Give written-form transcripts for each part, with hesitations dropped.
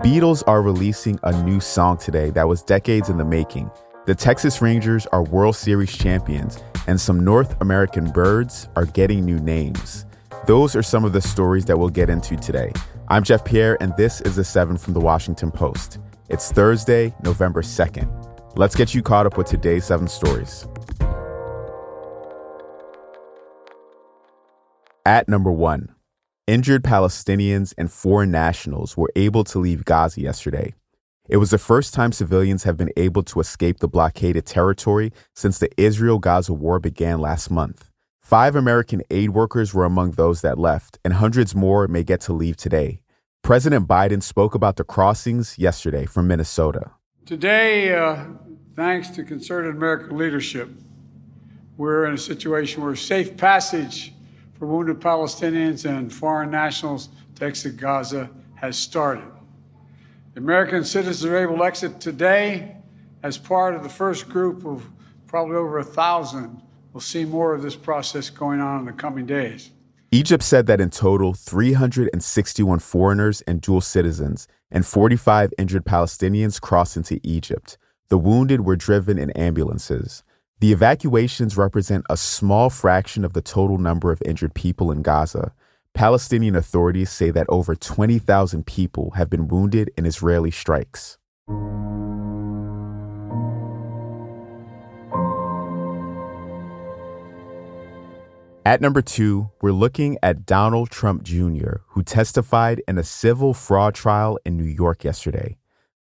Beatles are releasing a new song today that was decades in the making. The Texas Rangers are World Series champions, and some North American birds are getting new names. Those are some of the stories that we'll get into today. I'm Jeff Pierre, and this is The 7 from The Washington Post. It's Thursday, November 2nd. Let's get you caught up with today's 7 stories. At number 1, injured Palestinians and foreign nationals were able to leave Gaza yesterday. It was the first time civilians have been able to escape the blockaded territory since the Israel-Gaza war began last month. 5 American aid workers were among those that left, and hundreds more may get to leave today. President Biden spoke about the crossings yesterday from Minnesota. Today, thanks to concerted American leadership, we're in a situation where safe passage for wounded Palestinians and foreign nationals to exit Gaza has started. The American citizens are able to exit today as part of the first group of probably over 1,000. We'll see more of this process going on in the coming days. Egypt said that in total, 361 foreigners and dual citizens and 45 injured Palestinians crossed into Egypt. The wounded were driven in ambulances. The evacuations represent a small fraction of the total number of injured people in Gaza. Palestinian authorities say that over 20,000 people have been wounded in Israeli strikes. At number 2, we're looking at Donald Trump Jr., who testified in a civil fraud trial in New York yesterday.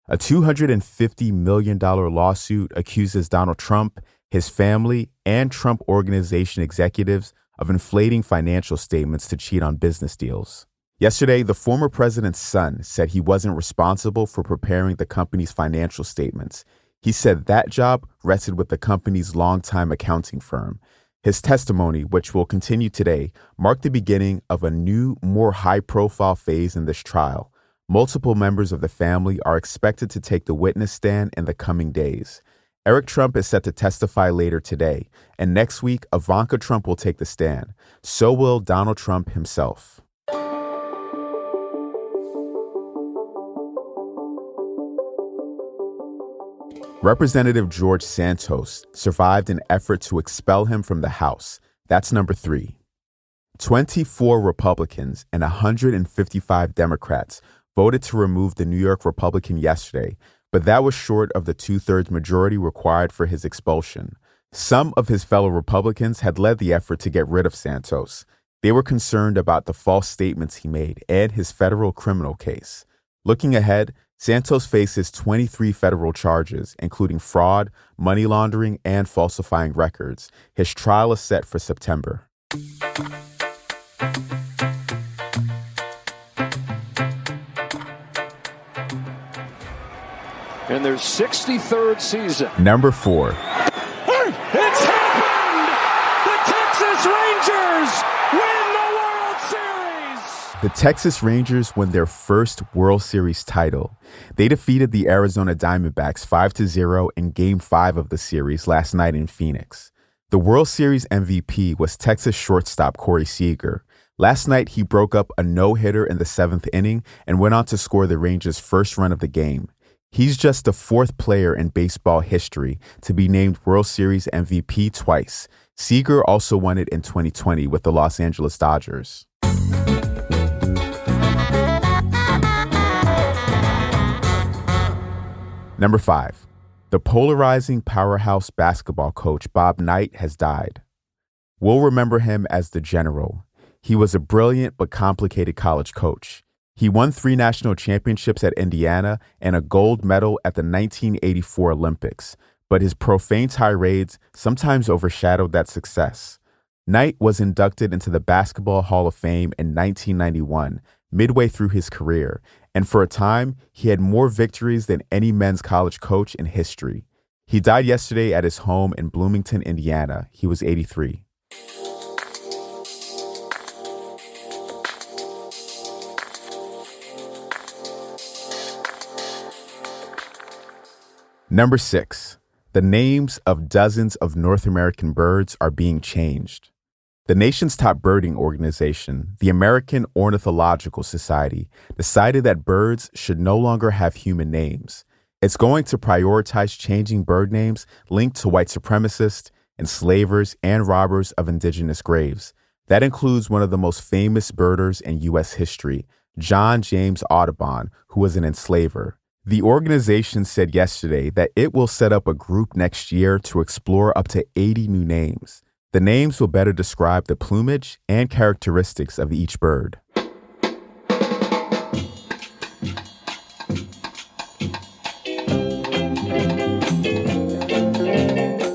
A $250 million lawsuit accuses Donald Trump, his family, and Trump Organization executives of inflating financial statements to cheat on business deals. Yesterday, the former president's son said he wasn't responsible for preparing the company's financial statements. He said that job rested with the company's longtime accounting firm. His testimony, which will continue today, marked the beginning of a new, more high-profile phase in this trial. Multiple members of the family are expected to take the witness stand in the coming days. Eric Trump is set to testify later today, and next week, Ivanka Trump will take the stand. So will Donald Trump himself. Representative George Santos survived an effort to expel him from the House. That's number 3. 24 Republicans and 155 Democrats voted to remove the New York Republican yesterday, but that was short of the 2/3 majority required for his expulsion. Some of his fellow Republicans had led the effort to get rid of Santos. They were concerned about the false statements he made and his federal criminal case. Looking ahead, Santos faces 23 federal charges, including fraud, money laundering, and falsifying records. His trial is set for September. In their 63rd season. Number 4. It's happened! The Texas Rangers win the World Series! The Texas Rangers won their first World Series title. They defeated the Arizona Diamondbacks 5-0 in Game 5 of the series last night in Phoenix. The World Series MVP was Texas shortstop Corey Seager. Last night, he broke up a no-hitter in the 7th inning and went on to score the Rangers' first run of the game. He's just the 4th player in baseball history to be named World Series MVP twice. Seager also won it in 2020 with the Los Angeles Dodgers. Number 5. The polarizing powerhouse basketball coach Bob Knight has died. We'll remember him as the General. He was a brilliant but complicated college coach. He won 3 national championships at Indiana and a gold medal at the 1984 Olympics, but his profane tirades sometimes overshadowed that success. Knight was inducted into the Basketball Hall of Fame in 1991, midway through his career, and for a time, he had more victories than any men's college coach in history. He died yesterday at his home in Bloomington, Indiana. He was 83. Number 6. The names of dozens of North American birds are being changed. The nation's top birding organization, the American Ornithological Society, decided that birds should no longer have human names. It's going to prioritize changing bird names linked to white supremacists, enslavers, and robbers of indigenous graves. That includes one of the most famous birders in U.S. history, John James Audubon, who was an enslaver. The organization said yesterday that it will set up a group next year to explore up to 80 new names. The names will better describe the plumage and characteristics of each bird.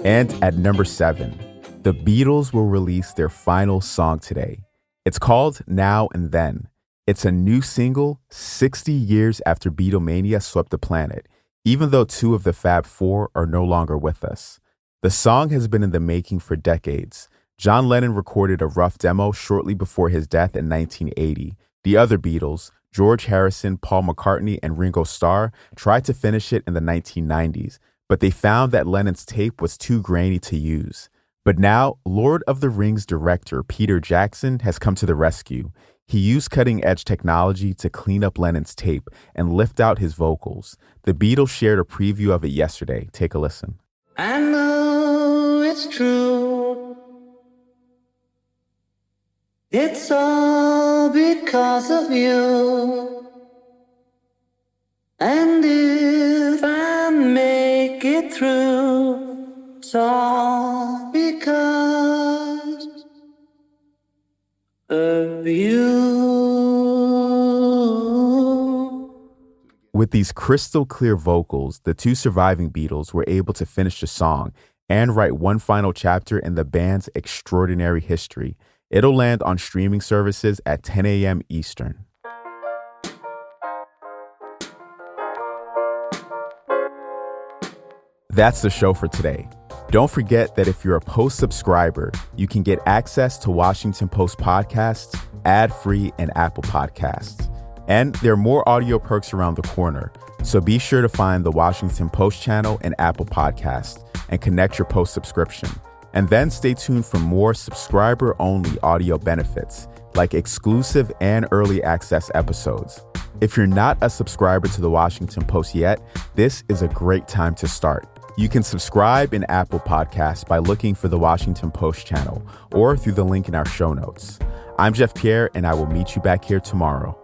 And at number 7, the Beatles will release their final song today. It's called Now and Then. It's a new single 60 years after Beatlemania swept the planet, even though 2 of the Fab Four are no longer with us. The song has been in the making for decades. John Lennon recorded a rough demo shortly before his death in 1980. The other Beatles, George Harrison, Paul McCartney, and Ringo Starr, tried to finish it in the 1990s, but they found that Lennon's tape was too grainy to use. But now, Lord of the Rings director Peter Jackson has come to the rescue. He used cutting-edge technology to clean up Lennon's tape and lift out his vocals. The Beatles shared a preview of it yesterday. Take a listen. I know it's true. It's all because of you. And if I make it through, it's all because of you. With these crystal clear vocals, the 2 surviving Beatles were able to finish the song and write one final chapter in the band's extraordinary history. It'll land on streaming services at 10 a.m. Eastern. That's the show for today. Don't forget that if you're a Post subscriber, you can get access to Washington Post podcasts, ad-free, and Apple Podcasts. And there are more audio perks around the corner, so be sure to find the Washington Post channel and Apple Podcasts and connect your Post subscription. And then stay tuned for more subscriber-only audio benefits, like exclusive and early access episodes. If you're not a subscriber to the Washington Post yet, this is a great time to start. You can subscribe in Apple Podcasts by looking for the Washington Post channel or through the link in our show notes. I'm Jeff Pierre, and I will meet you back here tomorrow.